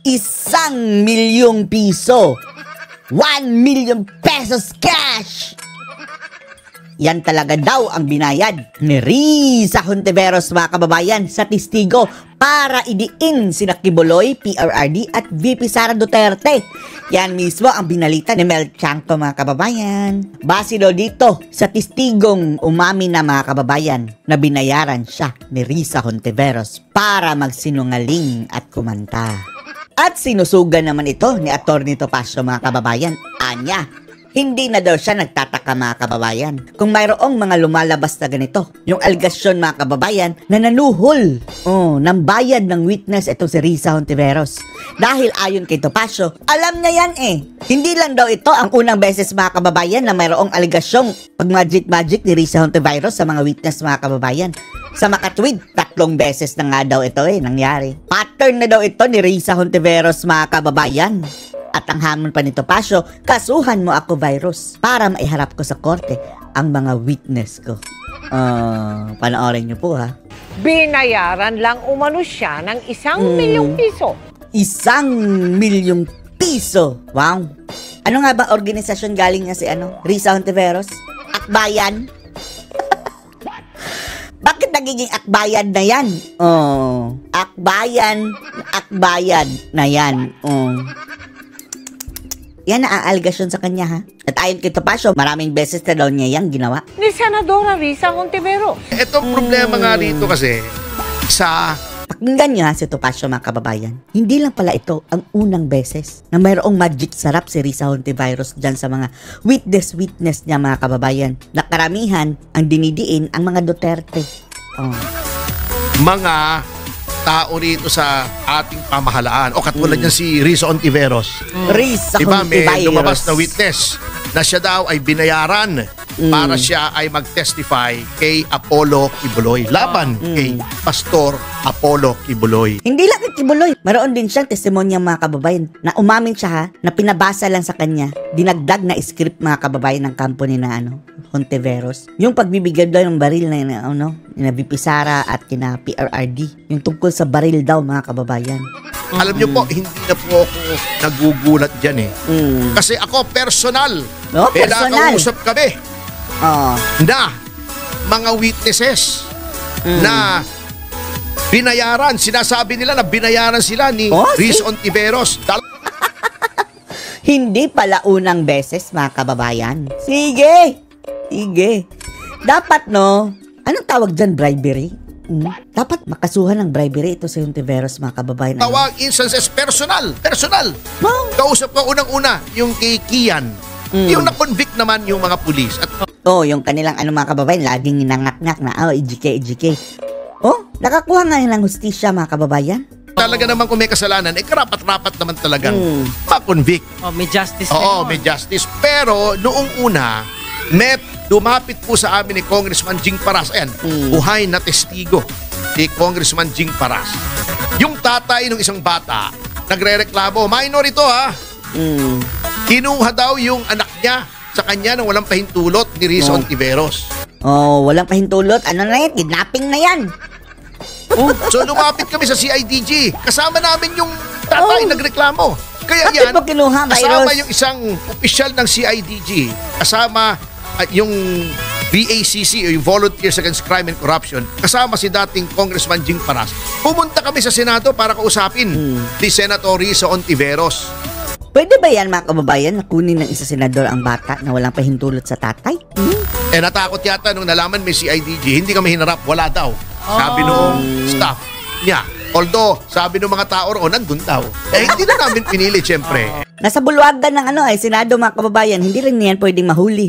1,000,000 piso. 1,000,000 pesos cash! Yan talaga daw ang binayad ni Risa Hontiveros, mga kababayan, sa testigo para idiin sina Kibuloy, PRRD at VP Sara Duterte. Yan mismo ang binalita ni Mel Chanco, mga kababayan. Base daw dito sa testigong umamin na, mga kababayan, na binayaran siya ni Risa Hontiveros para magsinungaling at kumanta. At sinusugan naman ito ni Atty. Topacio, mga kababayan. Anya, hindi na daw siya nagtataka, mga kababayan, kung mayroong mga lumalabas na ganito. Yung algasyon, mga kababayan, na nanuhol ng bayad ng witness itong si Risa Hontiveros. Dahil ayon kay Topacio, alam niya yan eh. Hindi lang daw ito ang unang beses, mga kababayan, na mayroong algasyong pag-magic ni Risa Hontiveros sa mga witness, mga kababayan. Sa Makatwid, 3 beses na nga daw ito nangyari. Pattern na daw ito ni Risa Hontiveros, mga kababayan. At ang hamon pa ni Topacio, kasuhan mo ako, virus, para maiharap ko sa korte ang mga witness ko. Panoorin niyo po, ha. Binayaran lang umano siya ng 1,000,000 piso. 1,000,000 piso! Wow! Ano nga ba organisasyon galing niya si Risa Hontiveros? Akbayan? Bakit nagiging akbayan na yan? Akbayan na yan. Yan naaalgasyon sa kanya, ha? At ayon kay Topacio, maraming beses na daw niya yan ginawa Ni Senadora Risa Hontiveros. Itong problema nga rito kasi, pakinggan niyo, ha, si Topacio, mga kababayan. Hindi lang pala ito ang unang beses na mayroong magic sarap si Risa Hontiveros dyan sa mga witness niya, mga kababayan. Na karamihan ang dinidiin ang mga Duterte. mga tao rito sa ating pamahalaan o katulad niya si Risa Hontiveros. Risa diba, may Hontiveros. lumabas na witness na siya daw ay binayaran para siya ay mag-testify kay Apollo Kibuloy. Laban kay Pastor Apollo Kibuloy. Hindi lang kay Kibuloy. Maroon din siyang testimonya, mga kababayan, na umamin siya, ha, na pinabasa lang sa kanya, dinagdag na script, mga kababayan, ng company na Hontiveros. Yung pagbibigay daw ng baril na na VP Sara at kina PRRD. Yung tungkol sa baril daw, mga kababayan. Alam niyo po, hindi na po ako nagugulat dyan eh. Kasi ako personal. Nakausap kami na mga witnesses na binayaran. Sinasabi nila na binayaran sila ni Risa Hontiveros. Hindi pala unang beses, mga kababayan. Sige. Dapat, anong tawag dyan, bribery? Dapat makasuhan ng bribery ito sa Hontiveros, mga kababayan. Tawag instances personal. Kausap ko unang-una yung kay Kian. Yung na-convict naman yung mga pulis. At yung kanilang mga kababayan, laging ninangak-ngak na, EJK. Nakakuha nga ng hustisya, mga kababayan. Talaga naman kung may kasalanan, karapat-rapat naman talagang ma-convict. May justice. May justice. Pero noong una, dumapit po sa amin ni Congressman Jing Paras. Ayan, buhay na testigo ni Congressman Jing Paras. Yung tatay ng isang bata, nagre-reklamo, minor ito kinuha daw yung anak niya sa kanya nang walang pahintulot ni Risa Hontiveros. Walang pahintulot? Ano na yan? Kidnapping na yan. So lumapit kami sa CIDG. Kasama namin yung tatay nagreklamo. Kaya yan, kasama yung isang opisyal ng CIDG, kasama yung VACC o yung Volunteers Against Crime and Corruption, kasama si dating Congressman Jing Paras. Pumunta kami sa Senado para kausapin ni Senator Risa Hontiveros. Pwede ba yan, mga kababayan, na kunin ng isa senador ang bata na walang pahintulot sa tatay? Natakot yata nung nalaman may CIDG, hindi kami hinarap, wala daw. Sabi noong staff niya. Although, sabi ng mga tao roon, nandun daw. Hindi na namin pinili, syempre. Nasa bulwagan ng Senado, mga kababayan, hindi rin yan pwedeng mahuli.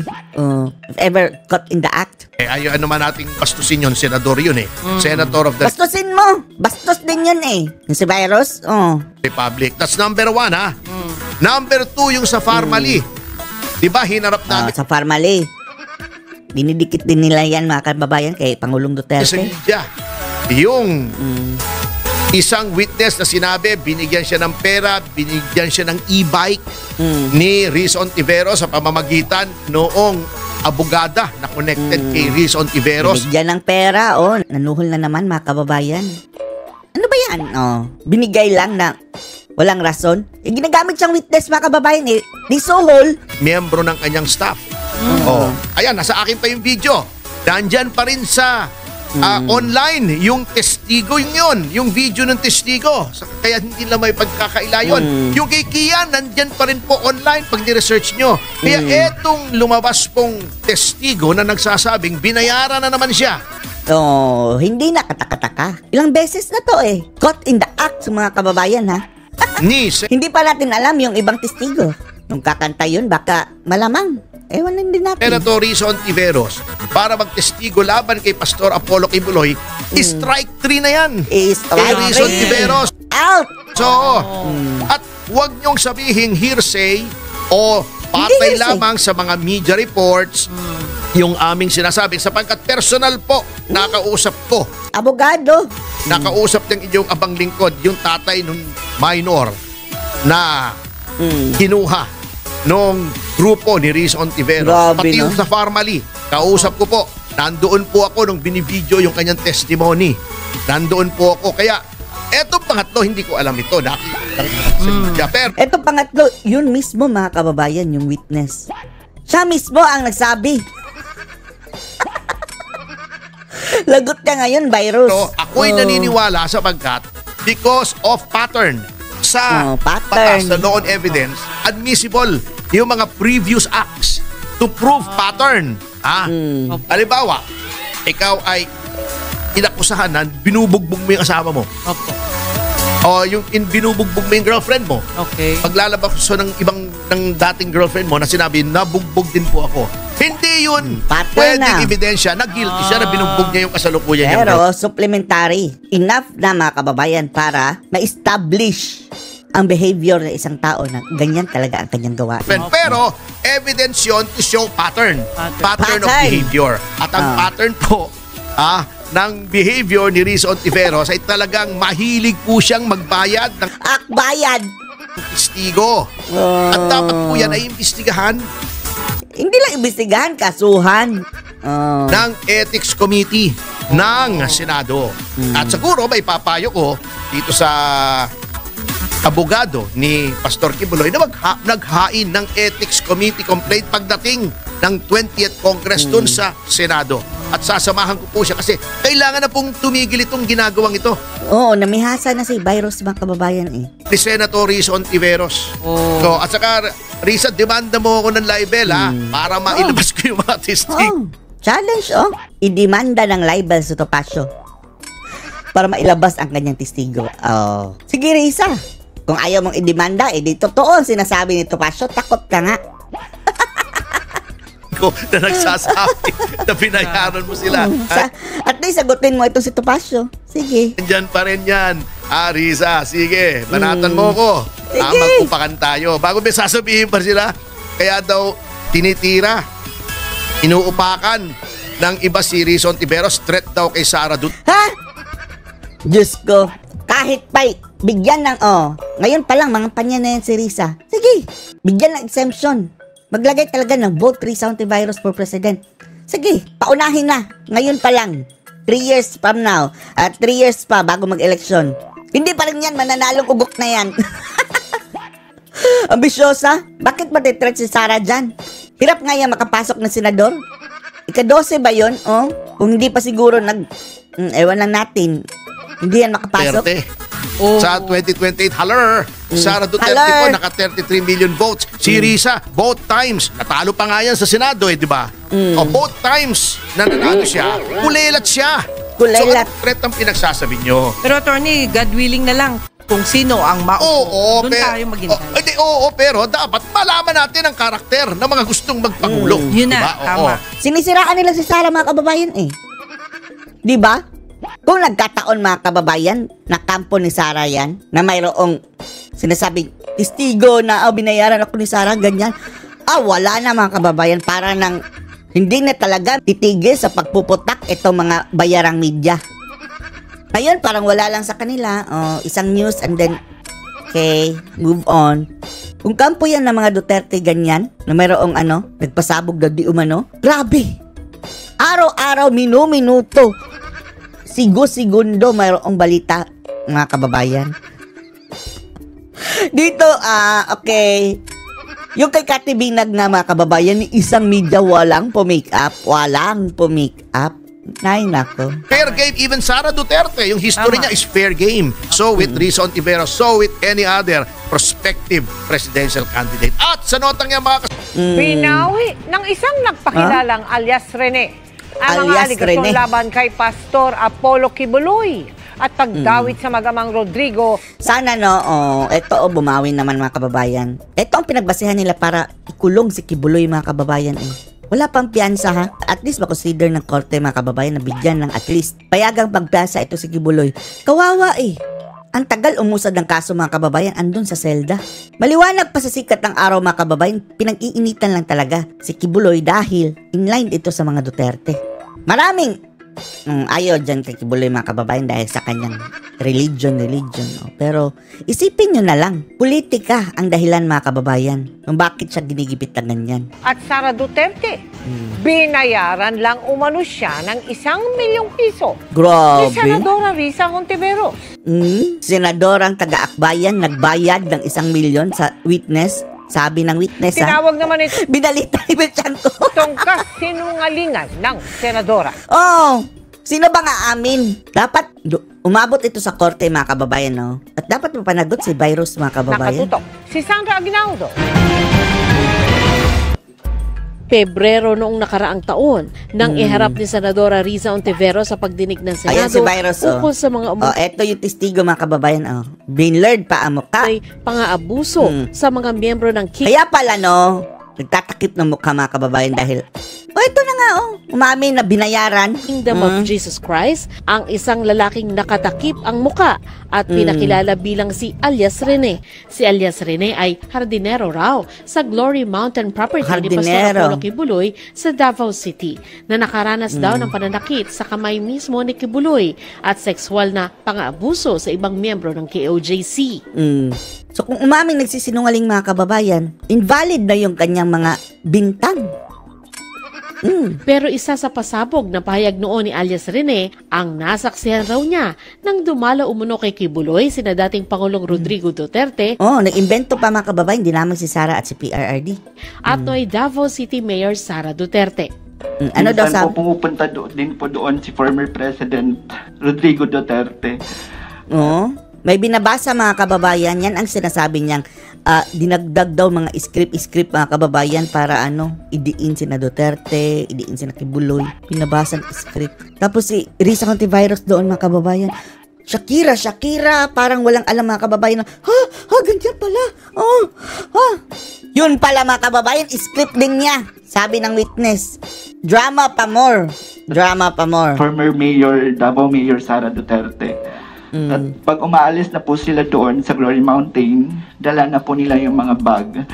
If ever caught in the act. Ayaw naman nating bastusin yun, senador yun Senator of the Bastusin mo! Bastos din yun Yung si Virus, Republic. That's number 1, ha? Number 2, yung sa Farmally. Diba, hinarap namin. Sa Farmally. Dinidikit din nila yan, mga kababayan, kay Pangulong Duterte. Sa media. Yung isang witness na sinabi, binigyan siya ng pera, binigyan siya ng e-bike ni Risa Hontiveros sa pamamagitan noong abogada na connected kay Risa Hontiveros. Binigyan ng pera, nanuhol na naman, mga kababayan. Ano ba yan? Binigay lang na Walang rason. Ginagamit siyang witness, mga kababayan eh. Di Sohol. Miyembro ng kanyang staff. Oh, ayan, nasa akin pa yung video. Nandyan pa rin sa online yung testigo yun, yung video ng testigo. Kaya hindi na may pagkakaila yun. Yung kay Kian, nandyan pa rin po online pag ni-research nyo. Kaya etong lumabas pong testigo na nagsasabing binayaran na naman siya. Oh, hindi na kataka-taka. Ilang beses na to eh. Caught in the act sa mga kababayan ha. Hindi pa natin alam yung ibang testigo. Nung kakanta yun, baka malamang. Ewan din natin. Senator Risa Hontiveros para magtestigo laban kay Pastor Apollo Kibuloy, strike 3 na yan. Strike Risa Hontiveros. Out! So, at huwag niyong sabihin hearsay o patay hearsay. lamang sa mga media reports yung aming sinasabi sapagkat personal po nakausap ko. Abogado. Nakausap ng inyong abang lingkod yung tatay ng minor na kinuha nung grupo ni Risa Hontiveros. Grabe, Pati no? yung sa family, kausap ko po. Nandoon po ako nung binibideo yung kanyang testimony. Nandoon po ako. Kaya, etong pangatlo, hindi ko alam ito. Nakita sa media. Pero, Ito pangatlo, yun mismo mga kababayan, yung witness. Siya mismo ang nagsabi. Lagot ka ngayon, virus. ako'y naniniwala sapagkat because of pattern sa pattern. batas, sa law on evidence, admissible yung mga previous acts to prove pattern. Halimbawa, ikaw ay inakusahan na binubugbog mo yung asawa mo. Opo. O yung binubugbog mo yung girlfriend mo. Okay. Paglalabas so ng dating girlfriend mo na sinabi, nabugbog din po ako. Hindi yun pattern pwedeng na. ebidensya na guilty siya na binugbog niya yung kasalukuyan niya. Pero supplementary, enough na mga kababayan para ma-establish ang behavior ng isang tao na ganyan talaga ang kanyang gawain. Pero evidence yun to show pattern. Pattern of Pattern. behavior. At ang pattern po ng behavior ni Risa Hontiveros ay talagang mahilig po siyang magbayad ng Akbayad! testigo. At dapat po yan ay imbestigahan Hindi lang imbestigahan, kasuhan. ng Ethics Committee ng Senado. At siguro may papayo ko dito sa abogado ni Pastor Kibuloy na naghain ng Ethics Committee complaint pagdating ng 20th Congress dun sa Senado. At sasamahan ko po siya kasi kailangan na pong tumigil itong ginagawang ito Oo, namihasa na si virus mga kababayan eh. ni Senator Risa Hontiveros. So, at saka, Risa, demanda mo ako ng libel para mailabas ko yung mga testigo. Challenge idemanda ng libel sa Topacio para mailabas ang kanyang testigo. Sige Risa, kung ayaw mong idemanda, di totoo ang sinasabi ni Topacio, takot ka nga. Ko na nagsasabi na binayaran mo sila. At least sagutin mo ito si Topacio. Sige. Diyan pa rin yan. Risa, sige, banatan mo ko. Sige. Magkupakan tayo. Bago may sasabihin pa sila, kaya daw tinitira, inuupakan ng iba si Risa Hontiveros, threat daw kay Sara Duterte. Ha? Diyos ko, kahit pa bigyan ng, ngayon pa lang, mga panya na yan si Risa. Sige, bigyan ng exemption. Maglagay talaga ng vote Risa Hontiveros for president. Sige, paunahin na. Ngayon pa lang. 3 years from now. At 3 years pa bago mag-eleksyon. Hindi pa rin yan, mananalong ugok na yan. Ambisyosa? Bakit matitreat si Sara dyan? Hirap nga yan makapasok ng senador. Ika-12 ba yun? Kung hindi pa siguro ewan lang natin. Hindi yan makapasok. Sa 2028, Sara Duterte po, naka 33 million votes. Si Risa, both times. Natalo pa nga yan sa Senado, di ba? Both times na nanalo siya, kulelat siya. Kulelat. So, threat ang pinagsasabi nyo. Pero attorney, God willing na lang kung sino ang maupo. Doon tayo maghintay. Pero dapat malaman natin ang karakter ng mga gustong magpangulo. Yun na, diba? tama. Sinisiraan nila si Sara mga kababayan eh. Di ba? Kung nagkataon mga kababayan na kampo ni Sara yan, na mayroong sinasabing testigo na binayaran ako ni Sara, ganyan. Wala na mga kababayan, para nang hindi na talaga titigil sa pagpuputak itong mga bayarang media. Ngayon parang wala lang sa kanila, isang news and then okay, move on. Kung kampo yan ng mga Duterte ganyan, na mayroong nagpasabog na di umano, grabe! Araw-araw, minuto, segundo mayroong balita, mga kababayan. Dito, okay. Yung kay Kati Binag na mga kababayan, ni isang media walang po-make up. Walang po-make up. Nay, nako. Fair game, even Sara Duterte, yung history niya is fair game. So with Risa Ontiveros, so with any other prospective presidential candidate. At sa notang niya mga Binawi ng isang nagpakilalang alias Rene ang mga Alias aligasyon Rene. laban kay Pastor Apollo Kibuloy at pagdawit sa magamang Rodrigo. Sana ito bumawi naman mga kababayan. Ito ang pinagbasihan nila para ikulong si Kibuloy mga kababayan Wala pang piyansa ha. At least makonsider ng korte mga kababayan na bigyan ng at least payagang pagpiyansa ito si Kibuloy. Kawawa Ang tagal umusad ng kaso mga kababayan andun sa selda. Maliwanag pa sa sikat ng araw mga kababayan, pinag-iinitan lang talaga si Kibuloy dahil inline ito sa mga Duterte. Maraming ayaw dyan kay Kibuloy mga kababayan dahil sa kanyang religion. Pero isipin nyo na lang, politika ang dahilan mga kababayan kung bakit siya ginigipit na ganyan. At Sara Duterte, binayaran lang umano siya ng 1 milyong piso. Grabe. Si Senadora Risa Hontiveros. Senadorang taga-akbayan nagbayad ng 1 milyon sa witness. Sabi ng witness Tinawag naman ito binalita ni Belchanto. itong kasinungalingan ng senadora. Sino ba nga amin? Dapat umabot ito sa korte mga kababayan At dapat mapanagot si Virus mga kababayan. Nakatutok si Sandra Aguinaldo. Pebrero noong nakaraang taon nang iharap ni Senadora Risa Ontiveros sa pagdinig ng Senado Ayan si Virus ukol sa mga eto yung testigo mga kababayan Binlurred pa ang mukha. pang-aabuso sa mga miyembro ng Kaya pala nagtatakip ng mukha mga kababayan dahil ito na nga umamin na binayaran. Kingdom of Jesus Christ ang isang lalaking nakatakip ang muka at pinakilala bilang si alias Rene. Si alias Rene ay hardinero raw sa Glory Mountain property ni Pastor Apollo Kibuloy sa Davao City na nakaranas daw ng pananakit sa kamay mismo ni Kibuloy at sexual na pang-aabuso sa ibang miyembro ng KOJC. So kung umaming nagsisinungaling mga kababayan, invalid na yung kanyang mga bintang. Pero isa sa pasabog na pahayag noon ni alias Rene, ang nasaksihan raw niya nang dumalo umuno kay Kibuloy sina dating Pangulong Rodrigo Duterte. Nag-invento pa mga kababayan, hindi lamang si Sara at si PRRD. At no'y Davao City Mayor Sara Duterte. Ano daw sabi? Pumupunta din po doon si former President Rodrigo Duterte. May binabasa mga kababayan, yan ang sinasabi niyang dinagdag daw mga script mga kababayan para idiin si na Duterte, idiin si na Kibuloy. Binabasa ng script. Tapos si Risa Hontiveros doon mga kababayan, Shakira, parang walang alam mga kababayan ganyan pala. Yun pala mga kababayan, script din niya. Sabi ng witness, drama pa more. Former Mayor, Davao Mayor Sara Duterte. At pag umaalis na po sila doon sa Glory Mountain, dala na po nila yung mga bag.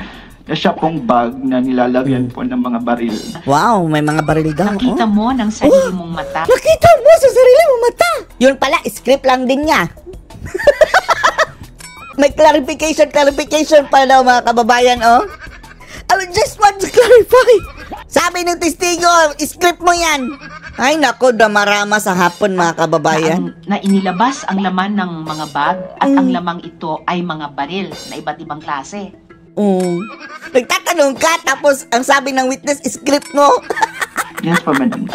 Na siya pong bag na nilalagyan po ng mga baril. Wow, may mga baril daw. Nakita mo ng sarili mong mata. Nakita mo sa sarili mong mata. Yun pala, script lang din niya. May clarification pa daw mga kababayan, I just want to clarify. Sabi ng testigo, script mo yan. Ay nako, damarama sa hapon mga kababayan. Na inilabas ang laman ng mga bag at ang lamang ito ay mga baril na iba't ibang klase. Nagtatanong ka tapos ang sabi ng witness, script mo. Yes po, Madam.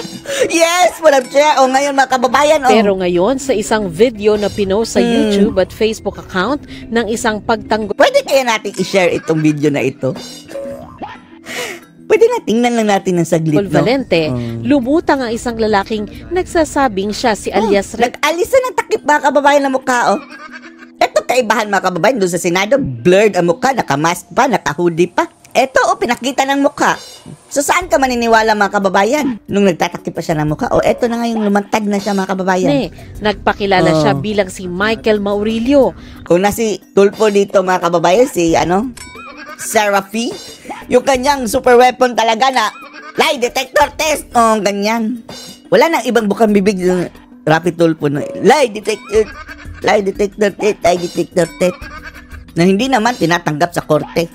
Yes, Madam Chair. Ngayon mga kababayan. Pero ngayon sa isang video na pinost sa YouTube at Facebook account ng isang pagtanggol. Pwede kaya natin i-share itong video na ito? Pwede na, tingnan lang natin ng saglit, Valente, lumutang ang isang lalaking nagsasabing siya si alias Rene. Nag-alisa ng takip mga kababayan ng mukha, Ito kaibahan mga kababayan, doon sa Senado, blurred ang mukha, nakamask pa, nakahoodie pa. Ito, pinakita ng mukha. So saan ka maniniwala mga kababayan? Nung nagtatakip pa siya ng mukha, eto na nga yung lumantad na siya mga kababayan. Nagpakilala siya bilang si Michael Maurilio. Kung na si Tulfo dito mga kababayan, si Seraphie, yung kanyang super weapon talaga na lie detector test. Ganyan. Wala nang ibang bukang bibig ng Rapi Tulfo na lie detector test na hindi naman tinatanggap sa korte.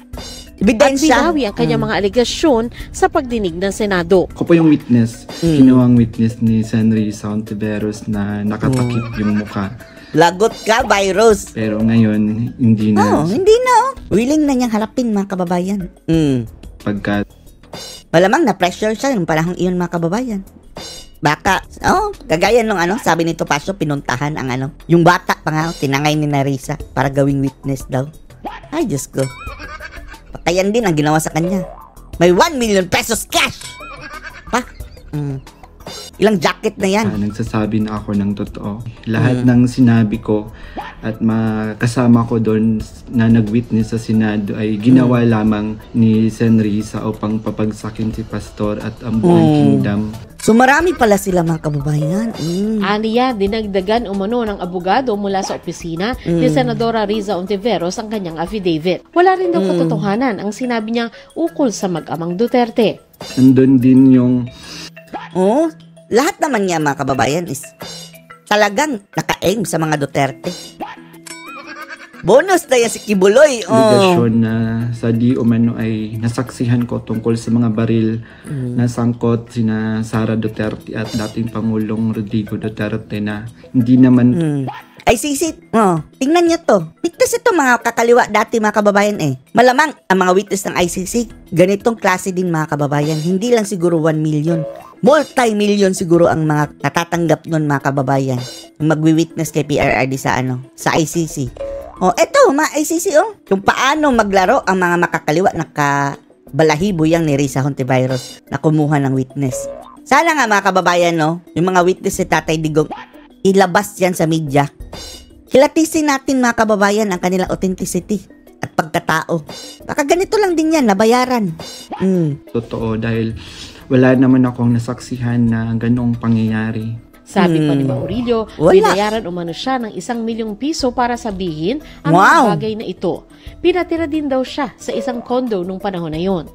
Ebidensya. At binawi ang kanyang mga alegasyon sa pagdinig ng Senado. Ako po yung witness, kinuwang witness ni Sen. Risa Ontiveros na nakatakip yung mukha. Lagot ka, virus. Pero ngayon, hindi na. Hindi na. Willing na niyang harapin, mga kababayan. Pagka Malamang na-pressure siya yung panahong iyon, mga kababayan. Baka, kagaya nung sabi ni Topacio, pinuntahan ang yung bata pa nga, tinangay ni Narisa para gawing witness daw. Ay, Diyos ko. Patayan din ang ginawa sa kanya. May 1 million pesos cash! Ha? Ilang jacket na yan? Nagsasabi na ako ng totoo. Lahat ng sinabi ko at kasama ko doon na nag-witness sa Senado ay ginawa lamang ni Senrisa upang papagsakin si Pastor at ang buong kingdom. So marami pala sila, mga kababayan. Aniya, dinagdagan umano ng abogado mula sa opisina ni Senadora Riza Ontiveros ang kanyang affidavit. Wala rin daw katotohanan ang sinabi niyang ukol sa mag-amang Duterte. Andun din yung lahat naman niya, mga kababayan, is talagang naka-aim sa mga Duterte. Bonus na yan si Kibuloy. Ligasyon na sa di umano ay nasaksihan ko tungkol sa mga baril na sangkot sina Sara Duterte at dating Pangulong Rodrigo Duterte na hindi naman ICC, tingnan niyo to. Witness ito, mga kakaliwa dati, mga kababayan Malamang ang mga witness ng ICC, ganitong klase din, mga kababayan. Hindi lang siguro 1 million. Multi-million siguro ang mga natatanggap nun, mga kababayan. Magwi-witness kay PRRD sa ICC. Eto, mga ICC, Kung paano maglaro ang mga makakaliwa na kabalahibo yang ni Risa Hontiveros na kumuha ng witness. Sana nga, mga kababayan, yung mga witness si Tatay Digong, ilabas yan sa media. Hilatisin natin, mga kababayan, ang kanilang authenticity at pagkatao. Baka ganito lang din yan, nabayaran. Totoo dahil wala naman akong nasaksihan na ganong pangyayari. Sabi pa ni Maurilio, binayaran umano siya ng 1 milyong piso para sabihin ang mga bagay na ito. Pinatira din daw siya sa isang condo nung panahon na yun.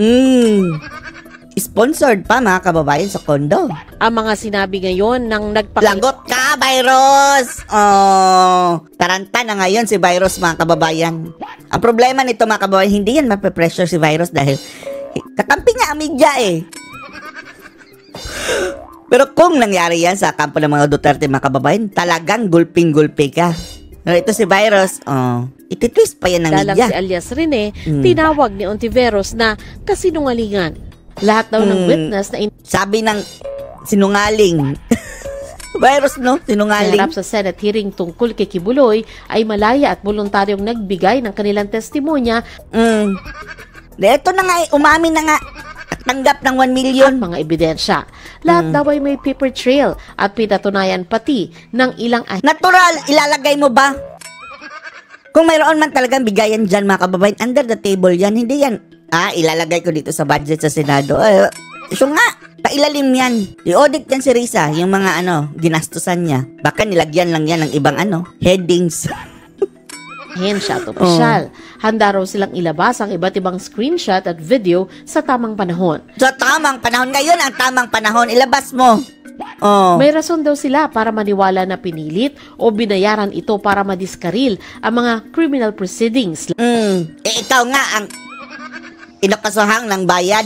Sponsored pa, mga kababayan, sa condo. Ang mga sinabi ngayon ng Lagot ka, Virus! Taranta na ngayon si Virus, mga kababayan. Ang problema nito, mga kababayan, hindi yan mape-pressure si Virus dahil kakampi nga ang media Pero kung nangyari yan sa kampo ng mga Duterte, mga kababayan, talagang gulping-gulpi ka. Pero ito si Virus, ititwist pa yan ng Dalang media. si Alias Rene, tinawag ni Ontiveros na kasinungalingan. Lahat daw ng witness na sabi ng sinungaling. Virus, sinungaling. Narap sa Senate hearing tungkol kay Kibuloy ay malaya at voluntaryong nagbigay ng kanilang testimonya. Ito na nga, umamin na nga. Tanggap ng 1 million. At mga ebidensya. Lahat daw ay may paper trail at pinatunayan pati ng ilang natural, ilalagay mo ba? Kung mayroon man talagang bigayan dyan, mga kababayan, under the table yan, hindi yan. Ilalagay ko dito sa budget sa Senado. So nga, pailalim yan. I-audit yan si Risa, yung mga ginastusan niya. Baka nilagyan lang yan ng ibang headings. Hensya at opisyal. Handa raw silang ilabas ang iba't ibang screenshot at video sa tamang panahon. Sa tamang panahon, ngayon ang tamang panahon, ilabas mo. May rason daw sila para maniwala na pinilit o binayaran ito para madiskaril ang mga criminal proceedings. Ikaw nga ang inakasuhang ng bayad.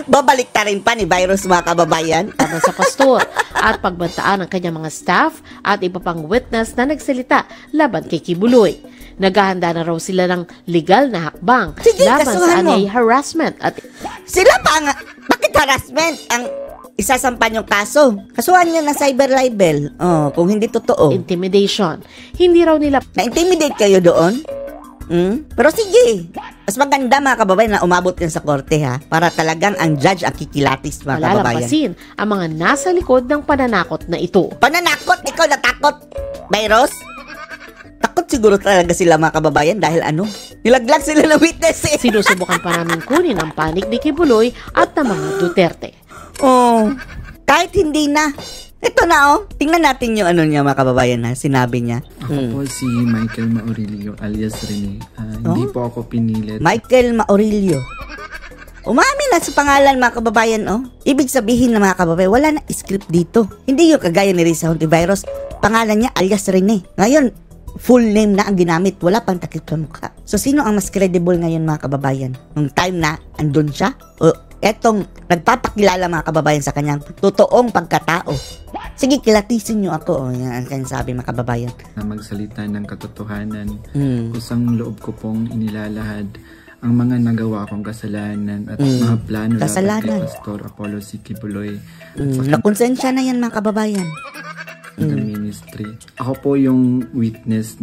Babalik ta rin pa ni Virus, mga kababayan. Tama sa pastor at pagbantaan ng kanyang mga staff at iba pang witness na nagsalita laban kay Kibuloy. Naghahanda na raw sila ng legal na hakbang laban sa anyay harassment at sila pa nga. Bakit harassment ang isasampan yung kaso? Kasuhan nyo ng cyber libel. Kung hindi totoo. Intimidation. Hindi raw nila na-intimidate kayo doon? Pero sige, mas maganda, mga kababayan, na umabot yan sa korte, para talagang ang judge ang kikilatis, mga kababayan. Malalampasin ang mga nasa likod ng pananakot na ito. Pananakot? Ikaw natakot, Virus? Takot siguro talaga sila, mga kababayan, dahil nilaglag sila ng witness Sinusubukan pa namin kunin ang panig ni Kibuloy at ng mga Duterte. Kahit hindi na. Ito na, tingnan natin yung niya, mga kababayan, sinabi niya. Ako po si Michael Maurilio alias Rene. Hindi po ako pinilit. Michael Maurilio. Umamin na sa pangalan, mga kababayan, Ibig sabihin na, mga kababayan, wala na script dito. Hindi yung kagaya ni Risa Hontiveros. Pangalan niya alias Rene. Ngayon, full name na ang ginamit. Wala pang takip sa mukha. So, sino ang mas credible ngayon, mga kababayan? Nung time na andun siya? O etong nagpapakilala, mga kababayan, sa kanyang totoong pagkatao. Sige, kilatisin nyo ako. Yan ang kanyang sabi, mga kababayan. Na magsalita ng katotohanan. Kusang loob ko pong inilalahad ang mga nagawa kong kasalanan at mga plano laban kay Pastor Apollo C. Quiboloy. Nakonsensya na yan, mga kababayan. Ng ministry. Ako po yung witness,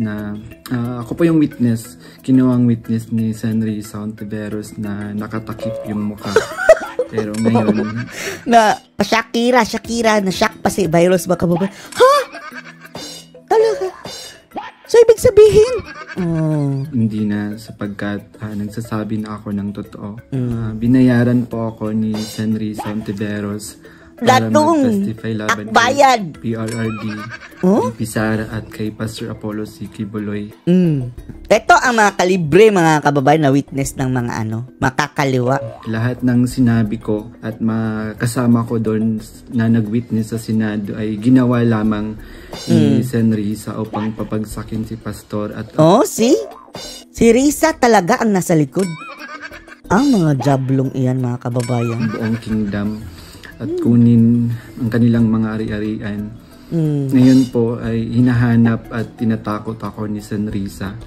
kinuwang witness ni Senrisa Hontiveros na nakatakip yung mukha. Pero ngayon, na Shakira, na-shock pa si Virus, mga kababayan. Ha? Talaga? So, ibig sabihin? Hindi na, sapagkat nagsasabi na ako ng totoo. Binayaran po ako ni Senrisa Hontiveros para mag-testify laban kay PRRD, Pisara at kay Pastor Apollo C. Quiboloy. Ito ang mga kalibre, mga kababayan, na witness ng mga makakaliwa. Lahat ng sinabi ko at kasama ko doon na nag-witness sa Senado ay ginawa lamang ni Senrisa upang papagsakin si Pastor at si Risa talaga ang nasa likod. Ang mga jablong iyan, mga kababayan. Buong kingdom at kunin ang kanilang mga ari-arian. Ngayon po ay hinahanap at tinatakot ako ni Senrisa.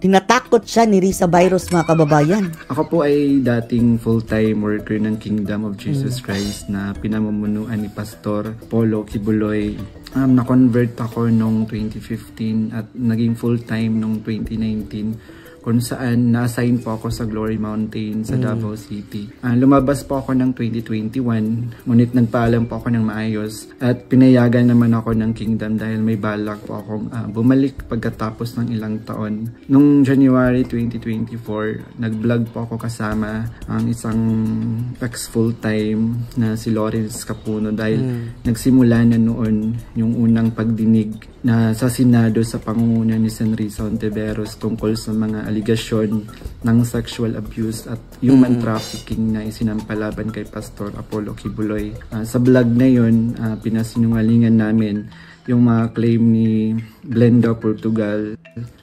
Tinatakot siya ni Risa Virus, mga kababayan. Ako po ay dating full-time worker ng Kingdom of Jesus Christ na pinamumunuan ni Pastor Apollo Quiboloy. Na-convert ako noong 2015 at naging full-time noong 2019. Kung saan na-assign po ako sa Glory Mountain sa Davao City. Lumabas po ako ng 2021, ngunit nagpaalam po ako ng maayos at pinayagan naman ako ng Kingdom dahil may balak po akong bumalik pagkatapos ng ilang taon. Noong January 2024, nag-vlog po ako kasama ang isang ex-full-time na si Lawrence Capuno dahil nagsimula na noon yung unang pagdinig na sa Senado sa pangunguna ni Senrisa Hontiveros tungkol sa mga aligasyon ng sexual abuse at human trafficking na isinampalaban kay Pastor Apollo Quiboloy. Sa vlog na yun, pinasinungalingan namin yung mga claim ni Glenda Portugal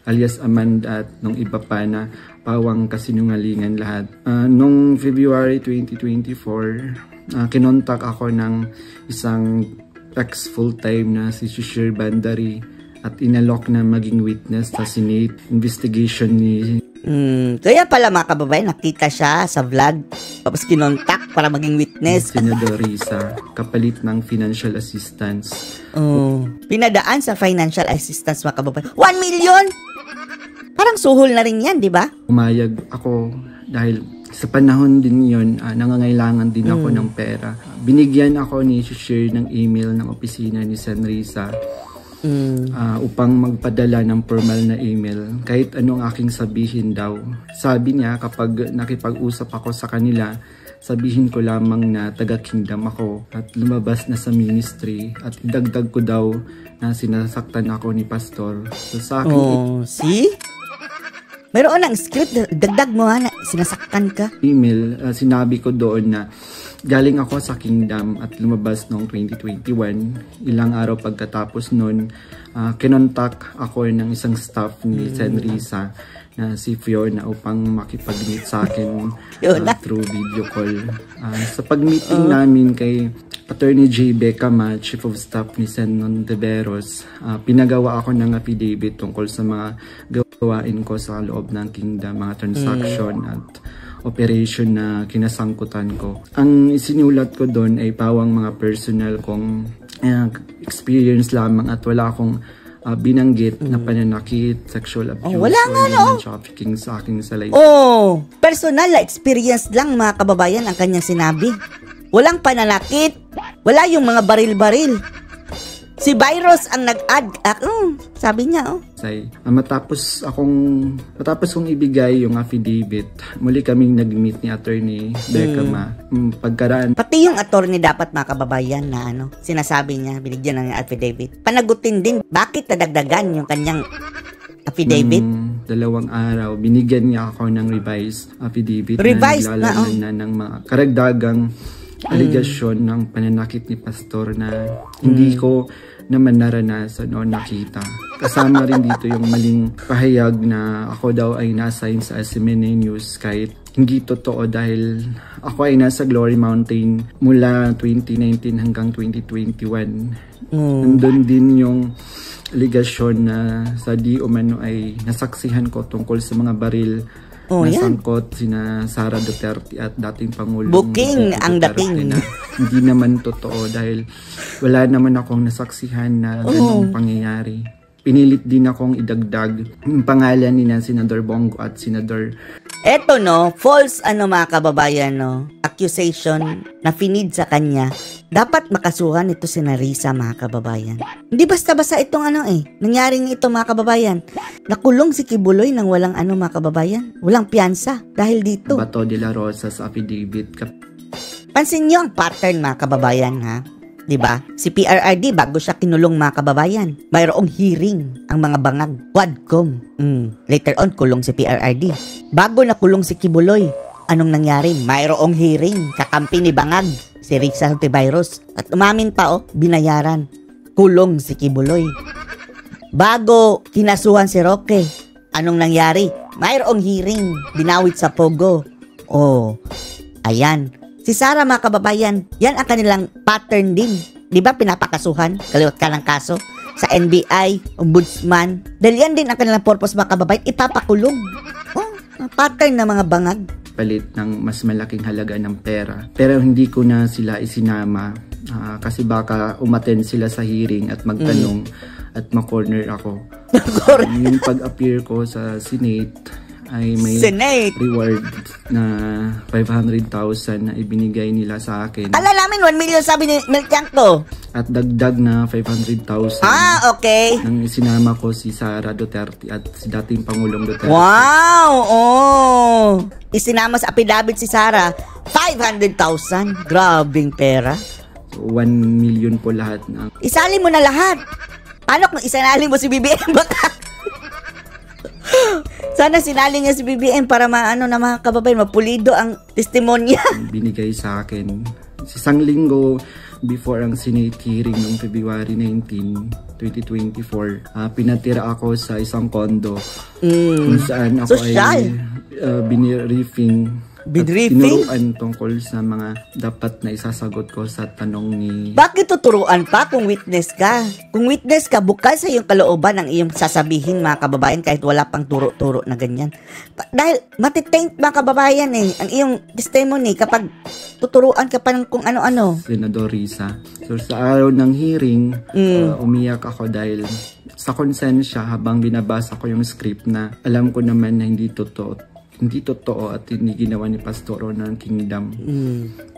alias Amanda at nung iba pa na pawang kasinungalingan lahat. Nung February 2024, kinontak ako ng isang ex-full-time na si Shishir Bandari at inalok na maging witness sa Senate investigation ni kaya pala, mga kababayan, nakita siya sa vlog tapos kinontak para maging witness. Senador Risa, kapalit ng financial assistance. Pinadaan sa financial assistance, mga kababayan. 1 million! Parang suhol na rin yan, di ba? Umayag ako dahil sa panahon din yun, nangangailangan din ako ng pera. Binigyan ako ni Shishir ng email ng opisina ni Senrisa upang magpadala ng formal na email kahit anong aking sabihin daw. Sabi niya kapag nakipag-usap ako sa kanila, sabihin ko lamang na taga-kingdom ako at lumabas na sa ministry at idagdag ko daw na sinasaktan ako ni Pastor. So sa akin, see? Mayroon ng script, dagdag mo na sinasaktan ka. Email, sinabi ko doon na galing ako sa Kingdom at lumabas noong 2021. Ilang araw pagkatapos noon, kinontak ako ng isang staff ni Senrisa na si Fiona upang makipag-meet sa akin through video call. Sa pag-meeting namin kay Attorney J. Becama, Chief of Staff ni Sen Hontiveros, pinagawa ako ng affidavit tungkol sa mga gawain ko sa loob ng Kingdom, mga transaction at operation na kinasangkutan ko. Ang isinulat ko doon ay pawang mga personal kong experience lamang at wala akong binanggit na pananakit, sexual abuse, wala nga, no? Trafficking sa aking salay. Personal na experience lang, mga kababayan, ang kanyang sinabi. Walang pananakit, wala yung mga baril-baril. Si Virus ang nag-add, sabi niya, matapos kong ibigay yung affidavit, muli kaming nag-meet ni Attorney Becama. Pagkaraan. Pati yung attorney dapat, mga kababayan, na sinasabi niya, binigyan ng affidavit. Panagutin din, bakit nadagdagan yung kanyang affidavit? 2 araw, binigyan niya ako ng revised affidavit Revised na naglalaman na ng mga karagdagang aligasyon ng pananakit ni Pastor na hindi ko naman naranasan o nakita. Kasama rin dito yung maling pahayag na ako daw ay na-assign sa SMNA News kahit hindi totoo dahil ako ay nasa Glory Mountain mula 2019 hanggang 2021. Nandun din yung aligasyon na sa di umano ay nasaksihan ko tungkol sa mga baril na sangkot sina Sara Duterte at dating Pangulong Booking ang dating. Na hindi naman totoo dahil wala naman akong nasaksihan na ganong pangyayari. Pinilit din akong idagdag yung pangalan ni Senador Bongo at Senador. Eto no, false mga kababayan no, accusation na finid sa kanya. Dapat makasuhan ito si Risa mga kababayan. Hindi basta-basta itong nangyaring ito mga kababayan. Nakulong si Kibuloy ng walang mga kababayan. Walang piyansa dahil dito. Bato de la Rosa sa affidavit. Pansin niyo ang pattern mga kababayan ha. Diba? Si PRRD bago siya kinulong mga kababayan, mayroong hearing ang mga bangag, Quadcom. Later on, kulong si PRRD. Bago na kulong si Kibuloy, anong nangyari? Mayroong hearing, kakampi ni bangag, si Risa Hontiveros. At umamin pa binayaran. Kulong si Kibuloy. Bago kinasuhan si Roque, anong nangyari? Mayroong hearing, binawit sa Pogo. Ayan. Si Sara mga kababayan, yan ang kanilang pattern din. Di ba pinapakasuhan, kaliwat ka ng kaso, sa NBI, Ombudsman. Dahil yan din ang kanilang purpose mga kababayan, ipapakulong. Pattern na mga bangag. Palit ng mas malaking halaga ng pera. Pero hindi ko na sila isinama kasi baka umattend sila sa hearing at magtanong at ma-corner ako. Yung pag-appear ko sa Senate, ay may reward na 500,000 na ibinigay nila sa akin. Ala namin 1 million sabi ni Melchianco. At dagdag na 500,000. Okay. Nang isinama ko si Sara Duterte at si dating Pangulong Duterte. Wow! Isinama sa affidavit si Sara, 500,000. Grabing pera. So, 1 million po lahat. Isali mo na lahat. Paano kung isanali mo si BBM? Baka sana sinali niya si BBM para na mga kababayan, mapulido ang testimonya. Binigay sa akin. Isang linggo before ang Senate hearing noong February 19, 2024, pinatira ako sa isang kondo kung saan ako ay biniriefing. Tinuruan tungkol sa mga dapat na isasagot ko sa tanong ni... Bakit tuturuan pa kung witness ka? Kung witness ka, bukas sa iyong kalooban ang iyong sasabihin mga kababayan kahit wala pang turo-turo na ganyan. Dahil matitaint mga kababayan ang iyong testimony kapag tuturuan ka pa ng kung ano-ano. Senador Risa. So sa araw ng hearing, umiyak ako dahil sa konsensya habang binabasa ko yung script na alam ko naman na hindi totoo at hindi ginawa ni Pastor ng Kingdom.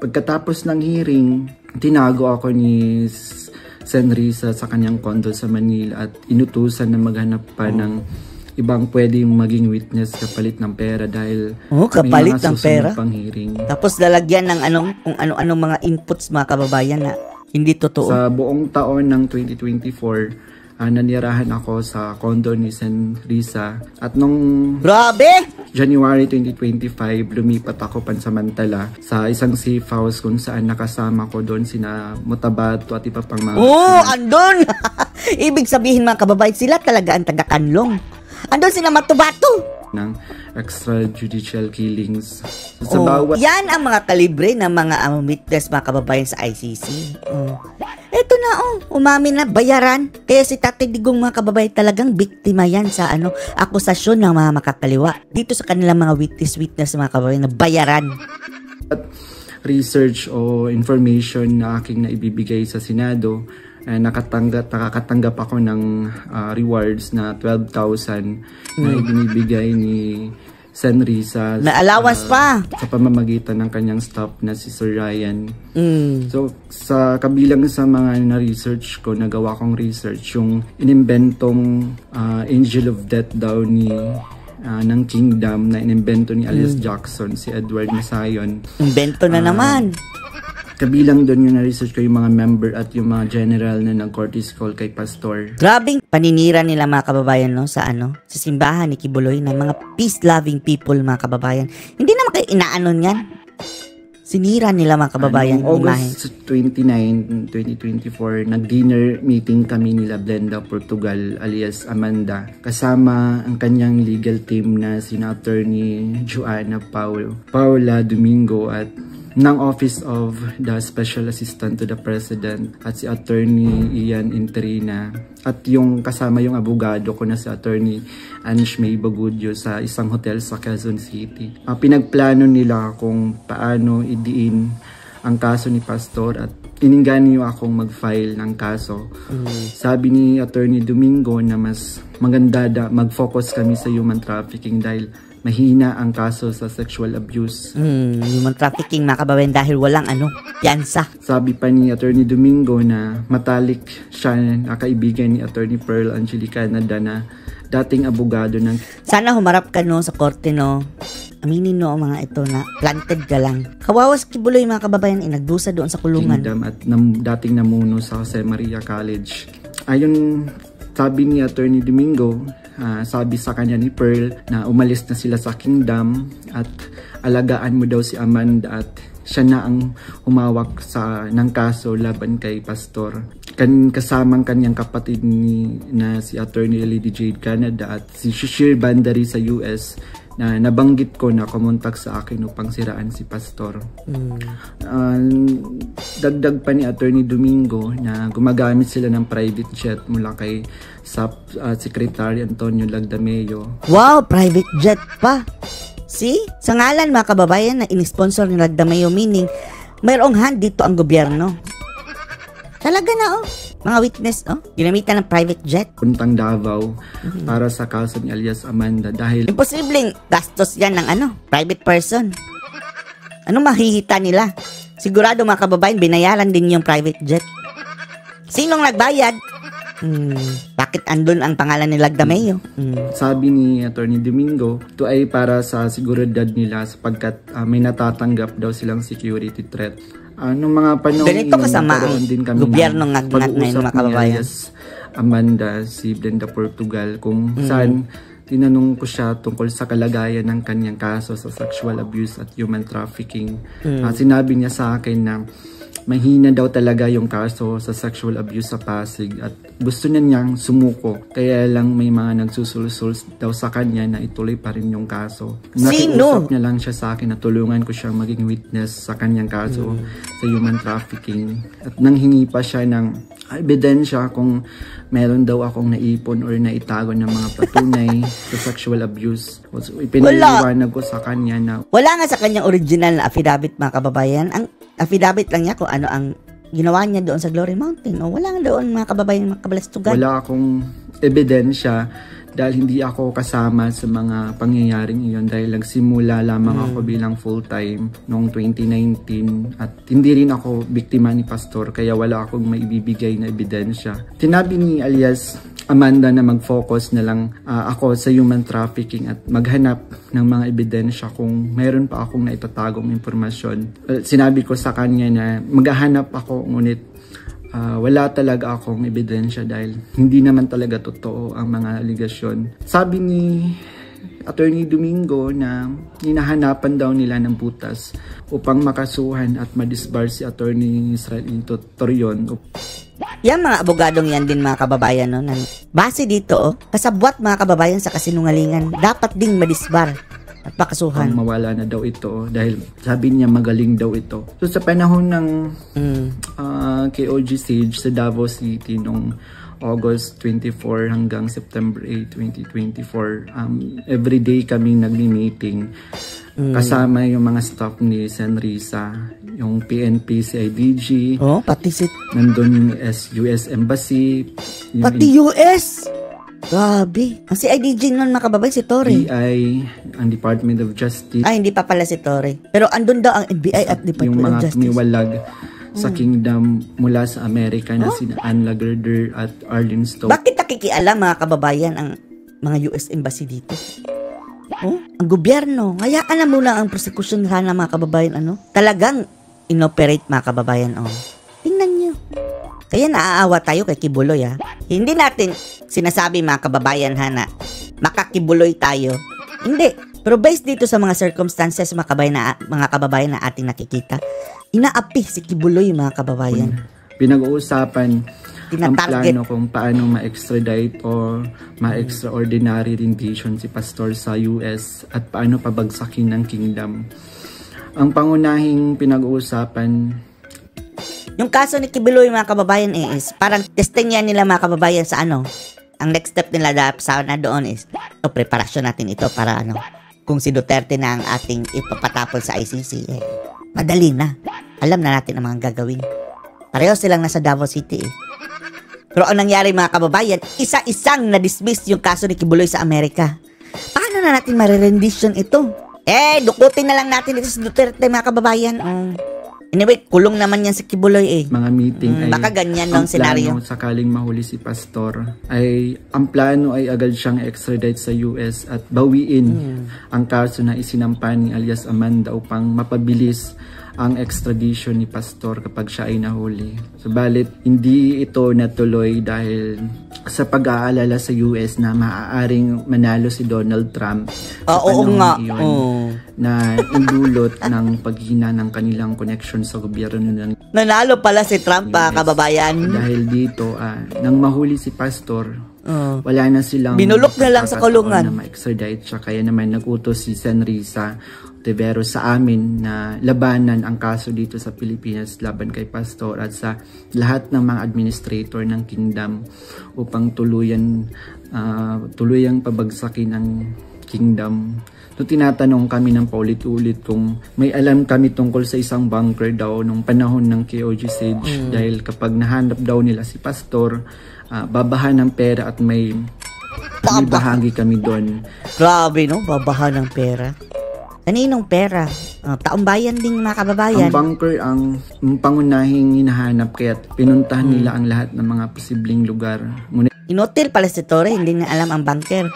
Pagkatapos ng hearing, tinago ako ni Sen Risa sa kanyang kondo sa Manila at inutusan na maghanap pa ng ibang pwedeng maging witness kapalit ng pera dahil kapalit ng pera pang hearing. Tapos lalagyan ng kung ano-anong mga inputs mga kababayan na hindi totoo. Sa buong taon ng 2024, nanirahan ako sa condo ni Sen Risa at nung January 2025 lumipat ako pansamantala sa isang safe house kung saan nakasama ko doon sina Mutabato at iba pang mga andun! Ibig sabihin mga kababayan, sila talaga ang taga-Kanlong. Andun sila Mutabato ng extrajudicial killings. So, sa bawat... Yan ang mga kalibre ng mga witness mga kababayan sa ICC. Eto na umamin na, bayaran. Kaya si Tatay Digong mga kababayan talagang biktima yan sa akusasyon ng mga makakaliwa. Dito sa kanilang mga witness mga kababayan na bayaran. At research o information na aking naibibigay sa Senado, nakakatanggap ako ng rewards na 12,000 na ibinibigay ni Sen Risa na allowance pa sa pamamagitan ng kanyang staff na si Sir Ryan. So sa kabilang sa mga na-research ko, nagawa kong research yung inimbentong Angel of Death daw ni ng Kingdom na inimbento ni Alias Jackson, si Edward Masayon. Imbento na naman. Kabilang doon yung na-research ko yung mga member at yung mga general na nag-courtesy call kay Pastor. Grabing paninira nila mga kababayan sa simbahan ni Kibuloy na mga peace-loving people mga kababayan. Hindi naman kayo inaanon yan. Sinira nila mga kababayan Noong yung imahe. August 29, 2024, nag-dinner meeting kami nila Blenda Portugal alias Amanda. Kasama ang kanyang legal team na sina Attorney Joanna Paula Domingo at ng Office of the Special Assistant to the President at si Attorney Ian Interina at yung kasama yung abogado ko na si Attorney Anish May Bagudyo sa isang hotel sa Quezon City. Pinagplano nila kung paano idiin ang kaso ni Pastor at ininggan niyo akong mag-file ng kaso. Sabi ni Attorney Domingo na mas maganda mag-focus kami sa human trafficking dahil mahina ang kaso sa sexual abuse. Human trafficking mga kababayan dahil walang piyansa. Sabi pa ni Attorney Domingo na matalik siya na kaibigan ni Attorney Pearl Angelica Canada na dating abogado ng... Sana humarap ka sa korte aminin mga ito na planted ka lang. Kawawas kibuloy mga kababayan nagdusa doon sa kulungan. Kingdom at dating namuno sa Jose Maria College. Ayon sabi ni Attorney Domingo, sabi sa kanya ni Pearl na umalis na sila sa Kingdom at alagaan mo daw si Amanda at siya na ang humawak ng kaso laban kay Pastor. Kasamang kanyang kapatid na si Attorney Lady Jade Canada at si Shishir Bandari sa US na nabanggit ko na kumontak sa akin upang siraan si Pastor. Dagdag pa ni Attorney Domingo na gumagamit sila ng private jet mula kay Secretary Antonio Lagdameo. Wow, private jet pa! See? Sa ngalan mga kababayan na in-sponsor ni Lagdameo, meaning mayroong hand dito ang gobyerno. Talaga na mga witness ginamitan ng private jet. Puntang Davao para sa kaso ni alias Amanda dahil imposibleng gastos yan ng private person. Anong mahihita nila? Sigurado mga kababayan binayaran din yung private jet. Sinong nagbayad? Bakit andun ang pangalan ni Lagdameo? Sabi ni Attorney Domingo, ito ay para sa seguridad nila sapagkat may natatanggap daw silang security threat. Nung mga panahon ganito kasama ang gobyerno ng mga kababayan. Amanda, si Blenda Portugal, kung saan tinanong ko siya tungkol sa kalagayan ng kanyang kaso sa sexual abuse at human trafficking. Sinabi niya sa akin na mahina daw talaga yung kaso sa sexual abuse sa Pasig at gusto na niyang sumuko. Kaya lang may mga nagsusulsul daw sa kanya na ituloy pa rin yung kaso. Nakiusap niya lang siya sa akin na tulungan ko siyang maging witness sa kanyang kaso sa human trafficking. At nanghingi pa siya ng ebidensya kung meron daw akong naipon or naitago ng mga patunay sa sexual abuse. So, ipinaliwanag ko sa kanya na wala nga sa kanyang original na affidavit mga kababayan. Ang affidavit lang niya kung ano ang ginawa niya doon sa Glory Mountain. Wala nga doon mga kababayan, mga kabalastugan. Wala akong ebidensya dahil hindi ako kasama sa mga pangyayaring iyon dahil nagsimula lamang ako bilang full-time noong 2019 at hindi rin ako biktima ni Pastor kaya wala akong maibibigay na ebidensya. Tinabi ni alias Amanda na mag-focus na lang ako sa human trafficking at maghanap ng mga ebidensya kung mayroon pa akong naitatagong impormasyon. Sinabi ko sa kanya na maghahanap ako ngunit wala talaga akong ebidensya dahil hindi naman talaga totoo ang mga aligasyon. Sabi ni Attorney Domingo na hinahanapan daw nila ng butas upang makasuhan at madisbar si Attorney Israelito Torion. Yan mga abogadong yan din mga kababayan base dito kasabwat mga kababayan sa kasinungalingan dapat ding madisbar at pakasuhan. Mawala na daw ito dahil sabi niya magaling daw ito. So sa panahon ng KOG Sage sa Davao City noong August 24 hanggang September 8, 2024, everyday kaming nagmi-meeting kasama yung mga staff ni Senrisa, yung PNP, CIDG, pati nandun yung US Embassy, pati US! Grabe. Ang CIDG nun makababay si Torre. BI, ang Department of Justice. Ay, hindi pa pala si Torre. Pero andun daw ang FBI at Department of Justice. Yung mga tumiwalag sa Kingdom mula sa Amerika na sina Ann Lagerder at Arlene Stone. Bakit nakikialam mga kababayan ang mga US Embassy dito? Ang gobyerno. Hayaan na muna ang prosecution sana mga kababayan. Talagang inoperate mga kababayan. Tingnan nyo. Kaya naaawa tayo kay Kibuloy Hindi natin sinasabi mga kababayan na makakibuloy tayo. Hindi. Pero based dito sa mga circumstances, mga kababayan na ating nakikita, inaapi si Kibuloy, mga kababayan. Pinag-uusapan ang Tina-target. plano kung paano ma-extradite or ma-extraordinary rendition si Pastor sa US at paano pabagsakin ng kingdom. Ang pangunahing pinag-uusapan, Yung kaso ni Kibuloy, mga kababayan, is parang testing yan nila, mga kababayan, sa ano. Ang next step nila sa na doon is, preparasyon natin ito para ano, kung si Duterte na ang ating ipapatapol sa ICC, madali na. Alam na natin ang mga gagawin. Pareho silang nasa Davao City Pero ang nangyari, mga kababayan, isa-isang na-dismiss yung kaso ni Kibuloy sa Amerika. Paano na natin marirendition ito? Dukutin na lang natin ito sa Duterte, mga kababayan. Anyway, kulong naman yan si Kibuloy mga meeting ay baka ganyan ang senaryo. Sakaling mahuli si Pastor, ay ang plano ay agad siyang extradite sa US at bawiin ang kaso na isinampa ni alias Amanda upang mapabilis ang extradition ni Pastor kapag siya ay nahuli. Subalit, hindi ito natuloy dahil sa pag-aalala sa US na maaaring manalo si Donald Trump sa panahon iyon na indulot ng paghina ng kanilang connection sa gobyerno ng Nanalo pala si Trump, kababayan. Dahil dito, nang mahuli si Pastor, wala na silang binulok na lang sa kulungan na ma-extradite siya. Kaya naman nag-utos si Senrisa Ontiveros sa amin na labanan ang kaso dito sa Pilipinas laban kay Pastor at sa lahat ng mga administrator ng kingdom upang tuluyang pabagsakin ang kingdom. So, tinatanong kami ng paulit-ulit kung may alam kami tungkol sa isang bunker daw nung panahon ng KOG Sage dahil kapag nahanap daw nila si Pastor, babahan ng pera at may bahagi kami doon. Grabe, no? Babahan ng pera. Kaninong pera? Taong bayan din, mga kababayan. Ang bunker ang pangunahing hinahanap kaya pinuntahan nila ang lahat ng mga posibleng lugar. Inotel pala si Torre, hindi na alam ang bunker.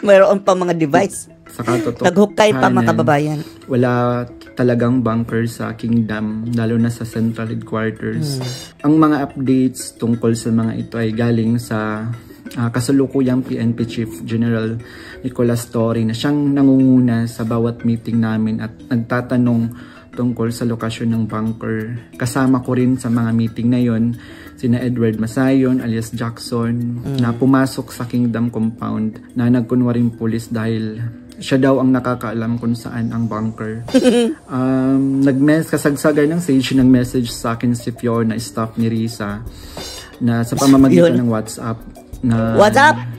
Mayroon pa mga device. Sa katotohanan, naghukay pa, mga kababayan. Wala talagang bunker sa kingdom, lalo na sa central headquarters. Ang mga updates tungkol sa mga ito ay galing sa kasalukuyang PNP Chief General Nicolas Torre na siyang nangunguna sa bawat meeting namin at nagtatanong tungkol sa lokasyon ng bunker. Kasama ko rin sa mga meeting na yon sina Edward Masayon alias Jackson na pumasok sa Kingdom Compound na nagkunwaring pulis dahil siya daw ang nakakaalam kung saan ang bunker. Kasagsagan ng Sage ng message sa akin si Fiona, staff ni Risa, na sa pamamagitan ng WhatsApp na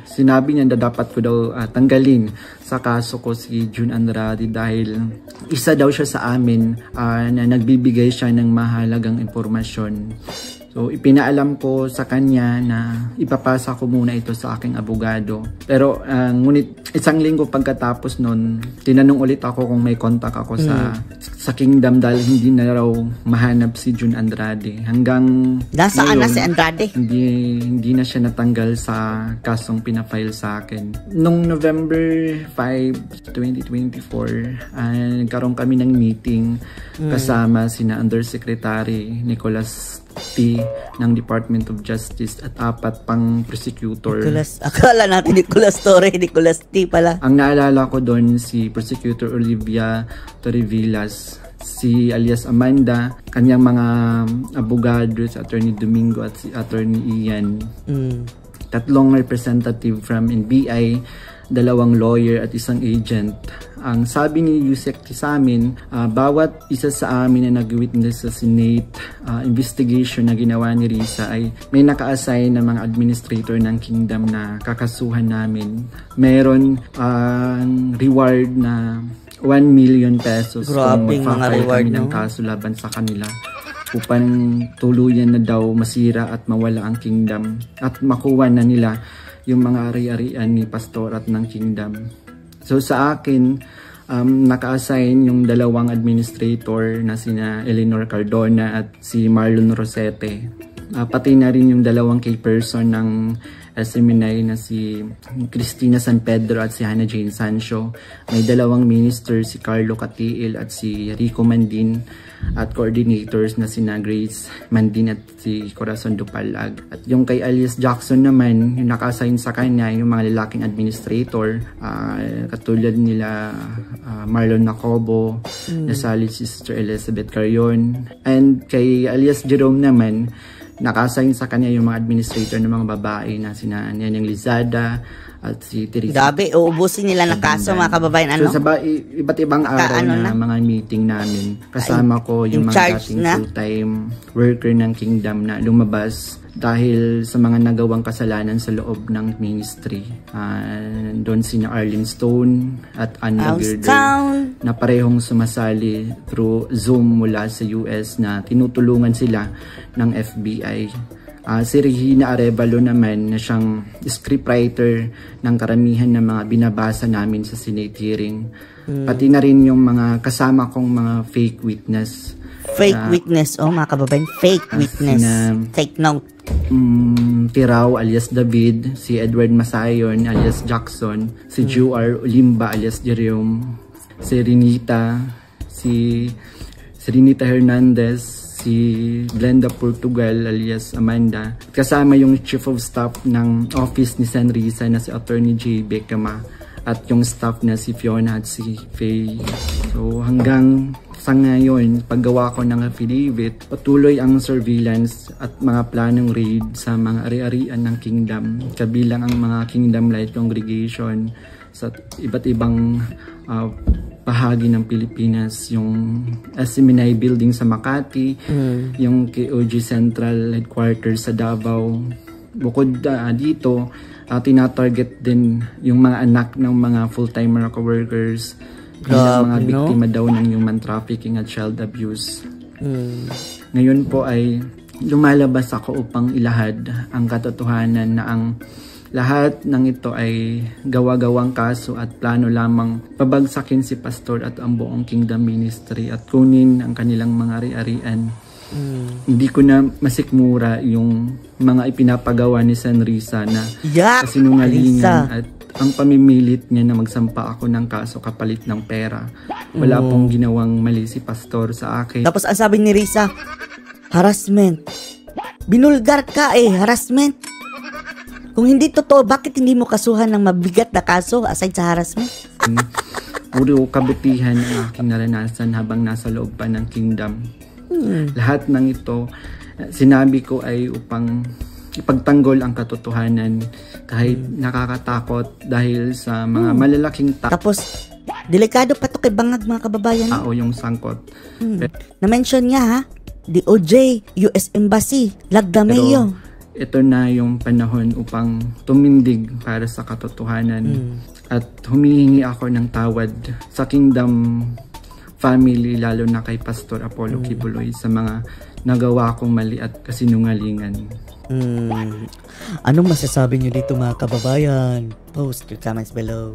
sinabi niya na dapat ko daw tanggalin sa kaso ko si June Andrade dahil isa daw siya sa amin na nagbibigay siya ng mahalagang impormasyon. So, ipinaalam ko sa kanya na ipapasa ko muna ito sa aking abogado. Pero, ngunit isang linggo pagkatapos nun, tinanong ulit ako kung may contact ako sa kingdom dahil hindi na raw mahanap si June Andrade. Hanggang nasaan ngayon, na si Andrade? Hindi na siya natanggal sa kasong pinafile sa akin. Noong November 5, 2024, nagkaroon kami ng meeting kasama sina Undersecretary Nicolas T ng Department of Justice at 4 pang prosecutor. Akala natin Nicolas Torre, Nicolas T pala. Ang naalala ko doon si Prosecutor Olivia Torrevillas, si alias Amanda, kanyang mga abogado, si Attorney Domingo at si Attorney Ian. 3 representative from NBI, 2 lawyer at 1 agent. Ang sabi ni Yusek sa amin, bawat isa sa amin na nag-witness sa Senate investigation na ginawa ni Risa ay may naka-assign na mga administrator ng kingdom na kakasuhan namin. Meron reward na 1 million pesos kung magpa-file kami ng kaso laban sa kanila upang tuluyan na daw masira at mawala ang kingdom at makuha na nila yung mga ari-arian ni Pastor at ng kingdom. So sa akin, naka-assign yung 2 administrator na sina Eleanor Cardona at si Marlon Rosete. Pati na rin yung dalawang key person ng SMNI na si Cristina San Pedro at si Hannah Jane Sancho. May dalawang minister, si Carlo Catiil at si Rico Mandin, at coordinators na sina Grace Mandin at si Corazon Dupalag. At yung kay Alias Jackson naman, yung naka-assign sa kanya, yung mga lalaking administrator, katulad nila Marlon Nacobo, nasali si Sister Elizabeth Carion. And kay Alias Jerome naman, naka-assign sa kanya yung mga administrator ng mga babae na sina Neneng Lizada at si Teresa. Grabe, uubusin nila ng kaso mga kababayan. Ano? So sa iba't ibang araw na mga meeting namin, kasama ko yung mga dating full-time worker ng Kingdom na lumabas dahil sa mga nagawang kasalanan sa loob ng ministry. Doon sina Arlene Stone at Anna Girder na parehong sumasali through Zoom mula sa US na tinutulungan sila ng FBI. Si Regina Arevalo naman na siyang scriptwriter ng karamihan ng mga binabasa namin sa Senate hearing. Pati na rin yung mga kasama kong mga fake witness. Fake witness, mga kababayan, fake witness. Take note. Tirao alias David, si Edward Masayon alias Jackson, si Juar Olimba alias Jerome, si Renita Hernandez, si Glenda Portugal alias Amanda, kasama yung Chief of Staff ng Office ni San Risa na si Attorney J. Becama, at yung staff na si Fiona at si Faye. So hanggang sa ngayon, paggawa ko ng affidavit, patuloy ang surveillance at mga planong raid sa mga ari-arian ng Kingdom, kabilang ang mga Kingdom Light Congregation sa iba't ibang bahagi ng Pilipinas, yung SMNI building sa Makati, yung KOG Central Headquarters sa Davao. Bukod dito, tinatarget din yung mga anak ng mga full-time workers, ng mga biktima daw ng human trafficking at child abuse. Ngayon po ay lumalabas ako upang ilahad ang katotohanan na ang lahat ng ito ay gawa-gawang kaso at plano lamang pabagsakin si Pastor at ang buong Kingdom Ministry at kunin ang kanilang mga ari-arian. Hindi ko na masikmura yung mga ipinapagawa ni San Risa na kasinungalingan at ang pamimilit niya na magsampa ako ng kaso kapalit ng pera. Wala pong ginawang mali si Pastor sa akin. Tapos ang sabi ni Risa, harassment. Binulgar ka harassment. Kung hindi totoo, bakit hindi mo kasuhan ng mabigat na kaso aside sa harassment? Puro kabutihan ang aking naranasan habang nasa loob pa ng Kingdom. Lahat ng ito, sinabi ko ay upang ipagtanggol ang katotohanan kahit nakakatakot dahil sa mga malalaking Tapos, delikado pa to kay Bangag mga kababayan. Tao yung sangkot. Na-mention niya DOJ, US Embassy, Lagdameo. Ito na yung panahon upang tumindig para sa katotohanan at humihingi ako ng tawad sa Kingdom family, lalo na kay Pastor Apollo Kibuloy sa mga nagawa kong mali at kasinungalingan. Anong masasabi niyo dito mga kababayan? Post your comments below.